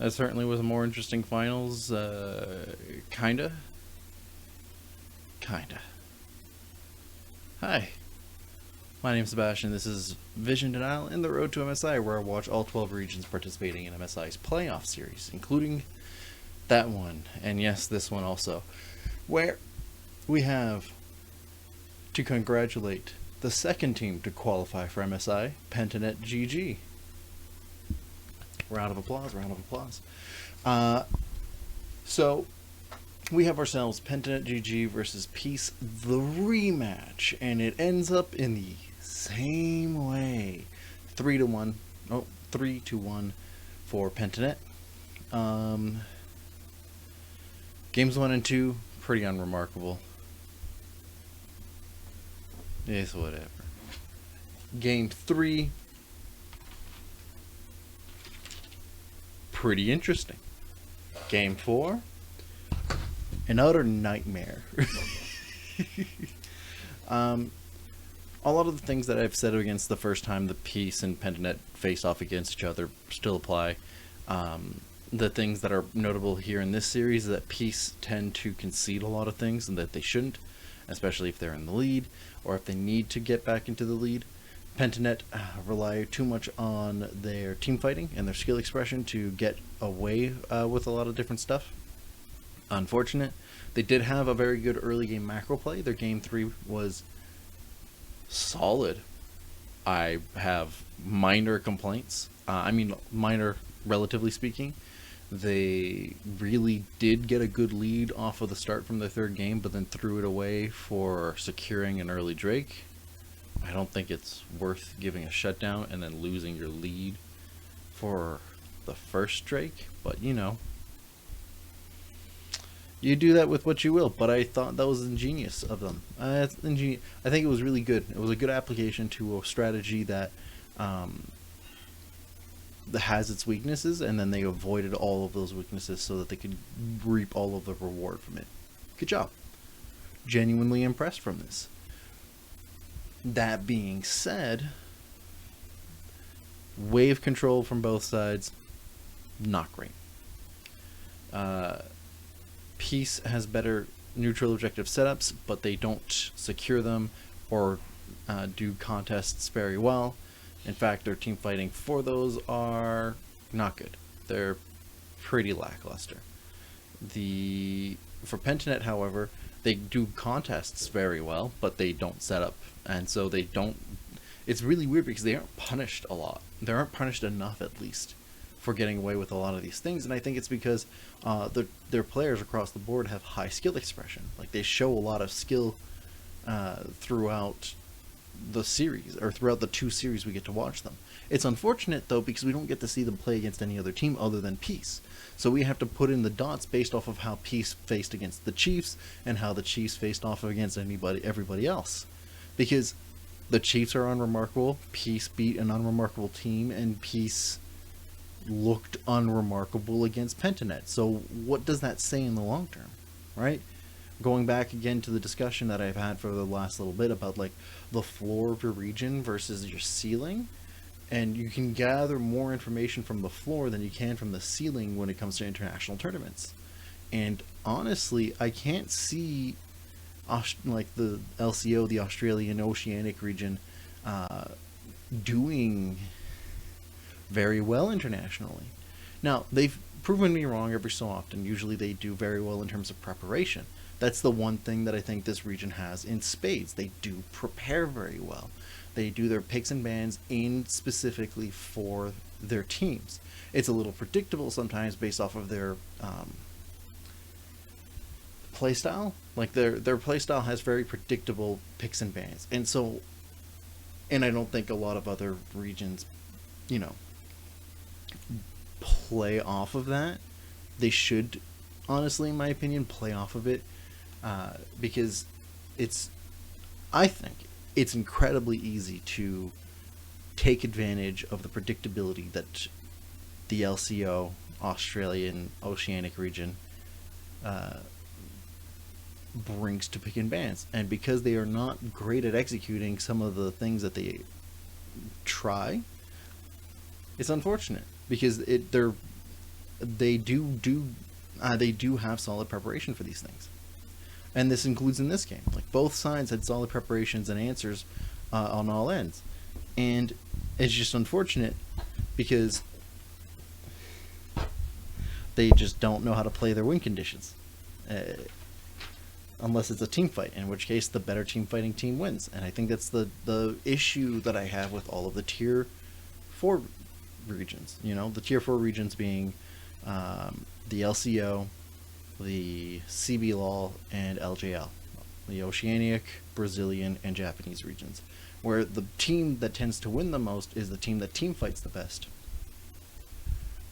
That certainly was a more interesting finals. Kinda. Hi, my name's Sebastian. This is Vision Denial in the Road to MSI, where I watch all 12 regions participating in MSI's playoff series, including that one, and yes, this one also, where we have to congratulate the second team to qualify for MSI, Pentanet GG. Round of applause, round of applause. So, we have ourselves Pentanet GG versus Peace, the rematch, and it ends up in the same way. 3-1. Oh, 3-1 for Pentanet. Games 1 and 2, pretty unremarkable. It's whatever. Game 3, pretty interesting. Game 4, an utter nightmare. A lot of the things that I've said against the first time the Peace and Pentanet face off against each other still apply. The things that are notable here in this series is that Peace tend to concede a lot of things and that they shouldn't, especially if they're in the lead or if they need to get back into the lead. Pentanet rely too much on their team fighting and their skill expression to get away with a lot of different stuff. Unfortunate. They did have a very good early game macro play. Their game 3 was solid. I have minor complaints. Minor relatively speaking. They really did get a good lead off of the start from their third game, but then threw it away for securing an early Drake. I don't think it's worth giving a shutdown and then losing your lead for the first Drake, but you know, you do that with what you will. But I thought that was ingenious of them. I think it was really good. It was a good application to a strategy that has its weaknesses, and then they avoided all of those weaknesses so that they could reap all of the reward from it. Good job. Genuinely impressed from this. That being said, wave control from both sides, not great. Peace has better neutral objective setups, but they don't secure them or do contests very well. In fact, their team fighting for those are not good. They're pretty lackluster. For Pentanet, however, they do contests very well, but they don't set up. And so they don't... It's really weird because they aren't punished a lot. They aren't punished enough, at least, for getting away with a lot of these things. And I think it's because their players across the board have high skill expression. Like, they show a lot of skill throughout the series, or throughout the 2 series we get to watch them. It's unfortunate, though, because we don't get to see them play against any other team other than Peace. So we have to put in the dots based off of how Peace faced against the Chiefs and how the Chiefs faced off against everybody else. Because the Chiefs are unremarkable, Peace beat an unremarkable team, and Peace looked unremarkable against Pentanet. So what does that say in the long term, right? Going back again to the discussion that I've had for the last little bit about like the floor of your region versus your ceiling, and you can gather more information from the floor than you can from the ceiling when it comes to international tournaments. And honestly, I can't see like the LCO, the Australian Oceanic region, doing very well internationally. Now, they've proven me wrong every so often. Usually they do very well in terms of preparation. That's the one thing that I think this region has in spades. They do prepare very well. They do their picks and bans aimed specifically for their teams. It's a little predictable sometimes based off of their playstyle. Like their playstyle has very predictable picks and bans. And I don't think a lot of other regions, you know, play off of that. They should, honestly, in my opinion, play off of it. Because I think it's incredibly easy to take advantage of the predictability that the LCO, Australian Oceanic region, brings to pick and bans. And because they are not great at executing some of the things that they try, it's unfortunate because they're they do have solid preparation for these things, and this includes in this game. Like, both sides had solid preparations and answers on all ends, and it's just unfortunate because they just don't know how to play their win conditions. Unless it's a team fight, in which case the better team fighting team wins. And I think that's the issue that I have with all of the tier 4 regions. You know, the tier 4 regions being the LCO, the CBLOL, and LJL, the Oceanic, Brazilian, and Japanese regions, where the team that tends to win the most is the team that team fights the best.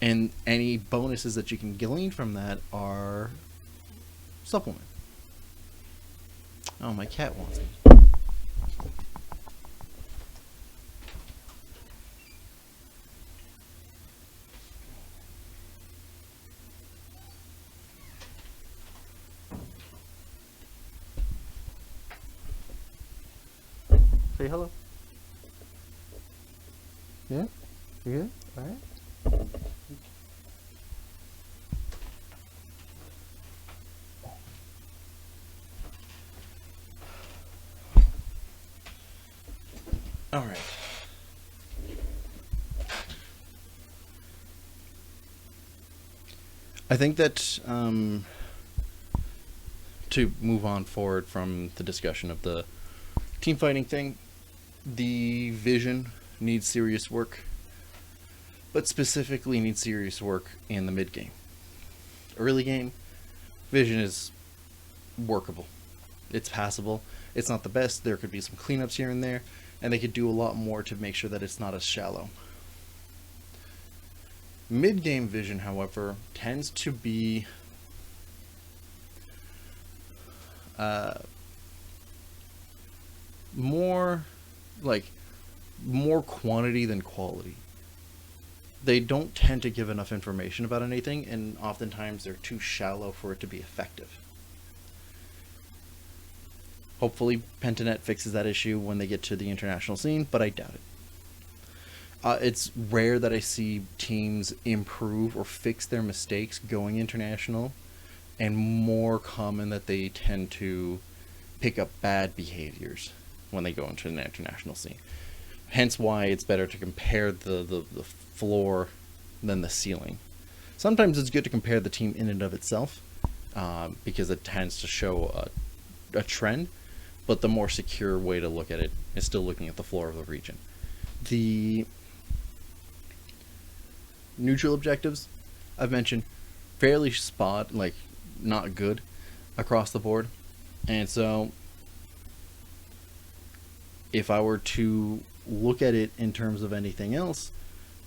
And any bonuses that you can glean from that are supplement. Oh, my cat wants me. Say hello. Yeah? You good? Alright. Alright. I think that to move on forward from the discussion of the team fighting thing, the vision needs serious work, but specifically needs serious work in the mid game. Early game, vision is workable. It's passable. It's not the best. There could be some cleanups here and there, and they could do a lot more to make sure that it's not as shallow. Mid-game vision, however, tends to be more quantity than quality. They don't tend to give enough information about anything, and oftentimes they're too shallow for it to be effective. Hopefully Pentanet fixes that issue when they get to the international scene, but I doubt it. It's rare that I see teams improve or fix their mistakes going international, and more common that they tend to pick up bad behaviors when they go into an international scene. Hence why it's better to compare the floor than the ceiling. Sometimes it's good to compare the team in and of itself, because it tends to show a trend, but the more secure way to look at it is still looking at the floor of the region. The neutral objectives, I've mentioned, fairly not good across the board. And so if I were to look at it in terms of anything else,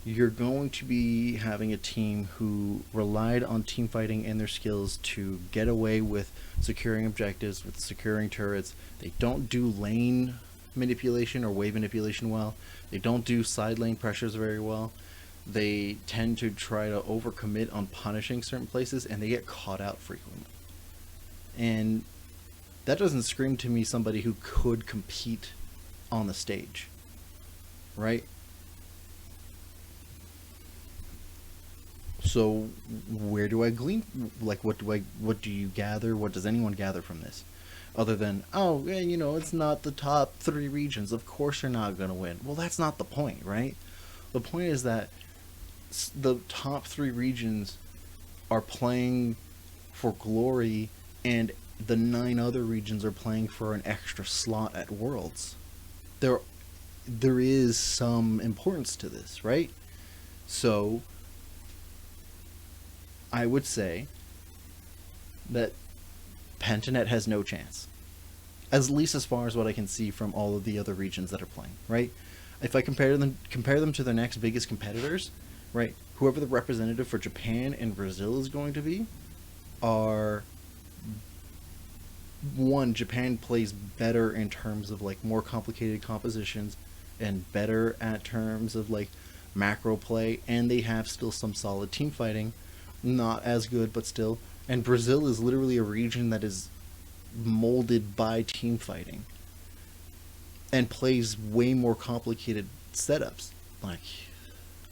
you're going to be having a team who relied on team fighting and their skills to get away with securing objectives, with securing turrets. They don't do lane manipulation or wave manipulation well. They don't do side lane pressures very well. They tend to try to overcommit on punishing certain places, and they get caught out frequently. And that doesn't scream to me somebody who could compete on the stage, right? So where do I glean? Like, what do you gather? What does anyone gather from this? Other than, oh, yeah, you know, it's not the top 3 regions. Of course you're not going to win. Well, that's not the point, right? The point is that the top 3 regions are playing for glory, and the 9 other regions are playing for an extra slot at Worlds. There is some importance to this, right? So I would say that Pentanet has no chance, at least as far as what I can see from all of the other regions that are playing, right? If I compare them to their next biggest competitors, right, whoever the representative for Japan and Brazil is going to be, are one, Japan plays better in terms of like more complicated compositions and better at terms of like macro play, and they have still some solid team fighting, not as good but still. And Brazil is literally a region that is molded by team fighting and plays way more complicated setups. Like,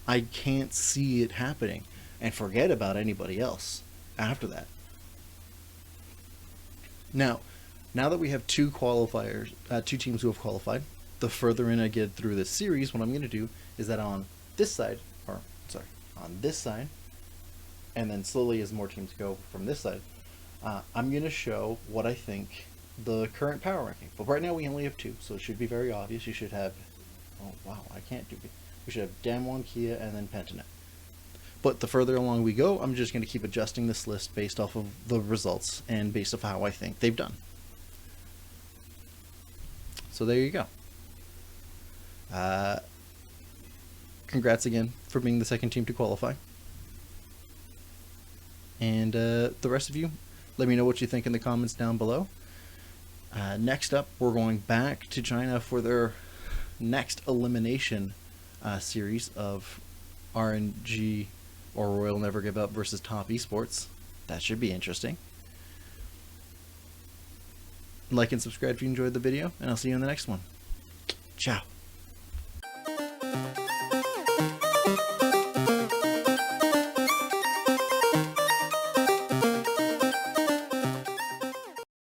I can't see it happening. and forget about anybody else after that. Now that we have two qualifiers, two teams who have qualified, the further in I get through this series, what I'm going to do is that on this side, on this side, and then slowly as more teams go from this side, I'm going to show what I think the current power ranking. But right now we only have two, so it should be very obvious. You should have, oh wow, I can't do it. We should have Damwon, Kia, and then Pentanet. But the further along we go, I'm just going to keep adjusting this list based off of the results and based off how I think they've done. So there you go. Congrats again for being the second team to qualify. And the rest of you, let me know what you think in the comments down below. Next up, we're going back to China for their next elimination series of RNG, or Royal Never Give Up, versus Top Esports. That should be interesting. Like and subscribe if you enjoyed the video, and I'll see you in the next one. Ciao.